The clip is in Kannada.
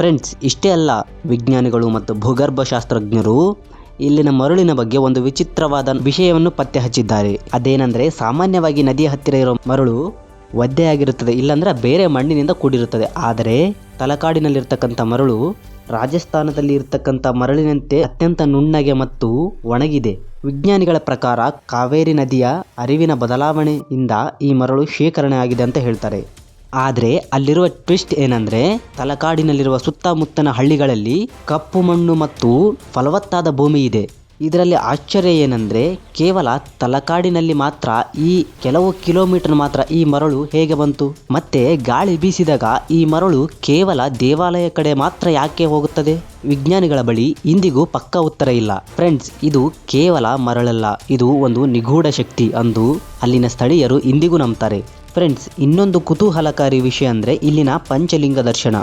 ಫ್ರೆಂಡ್ಸ್, ಇಷ್ಟೇ ಅಲ್ಲ, ವಿಜ್ಞಾನಿಗಳು ಮತ್ತು ಭೂಗರ್ಭಶಾಸ್ತ್ರಜ್ಞರು ಇಲ್ಲಿನ ಮರಳಿನ ಬಗ್ಗೆ ಒಂದು ವಿಚಿತ್ರವಾದ ವಿಷಯವನ್ನು ಪತ್ತೆ ಹಚ್ಚಿದ್ದಾರೆ. ಅದೇನೆಂದರೆ, ಸಾಮಾನ್ಯವಾಗಿ ನದಿಯ ಹತ್ತಿರ ಇರೋ ಮರಳು ಒದ್ದೆಯಾಗಿರುತ್ತದೆ, ಇಲ್ಲಾಂದ್ರೆ ಬೇರೆ ಮಣ್ಣಿನಿಂದ ಕೂಡಿರುತ್ತದೆ. ಆದರೆ ತಲಕಾಡಿನಲ್ಲಿರ್ತಕ್ಕಂಥ ಮರಳು ರಾಜಸ್ಥಾನದಲ್ಲಿ ಇರ್ತಕ್ಕಂಥ ಮರಳಿನಂತೆ ಅತ್ಯಂತ ನುಣ್ಣಗೆ ಮತ್ತು ಒಣಗಿದೆ. ವಿಜ್ಞಾನಿಗಳ ಪ್ರಕಾರ ಕಾವೇರಿ ನದಿಯ ಅರಿವಿನ ಬದಲಾವಣೆಯಿಂದ ಈ ಮರಳು ಶೇಖರಣೆ ಆಗಿದೆ ಅಂತ ಹೇಳ್ತಾರೆ. ಆದರೆ ಅಲ್ಲಿರುವ ಟ್ವಿಸ್ಟ್ ಏನಂದ್ರೆ, ತಲಕಾಡಿನಲ್ಲಿರುವ ಸುತ್ತಮುತ್ತನ ಹಳ್ಳಿಗಳಲ್ಲಿ ಕಪ್ಪು ಮಣ್ಣು ಮತ್ತು ಫಲವತ್ತಾದ ಭೂಮಿ ಇದೆ. ಇದರಲ್ಲಿ ಆಶ್ಚರ್ಯ ಏನಂದ್ರೆ, ಕೇವಲ ತಲಕಾಡಿನಲ್ಲಿ ಮಾತ್ರ ಈ ಕೆಲವು ಕಿಲೋಮೀಟರ್ ಮಾತ್ರ ಈ ಮರಳು ಹೇಗೆ ಬಂತು? ಮತ್ತೆ ಗಾಳಿ ಬೀಸಿದಾಗ ಈ ಮರಳು ಕೇವಲ ದೇವಾಲಯ ಕಡೆ ಮಾತ್ರ ಯಾಕೆ ಹೋಗುತ್ತದೆ? ವಿಜ್ಞಾನಿಗಳ ಬಳಿ ಇಂದಿಗೂ ಪಕ್ಕಾ ಉತ್ತರ ಇಲ್ಲ. ಫ್ರೆಂಡ್ಸ್, ಇದು ಕೇವಲ ಮರಳಲ್ಲ, ಇದು ಒಂದು ನಿಗೂಢ ಶಕ್ತಿ ಎಂದು ಅಲ್ಲಿನ ಸ್ಥಳೀಯರು ಇಂದಿಗೂ ನಂಬ್ತಾರೆ. ಫ್ರೆಂಡ್ಸ್, ಇನ್ನೊಂದು ಕುತೂಹಲಕಾರಿ ವಿಷಯ ಅಂದ್ರೆ ಇಲ್ಲಿನ ಪಂಚಲಿಂಗ ದರ್ಶನ.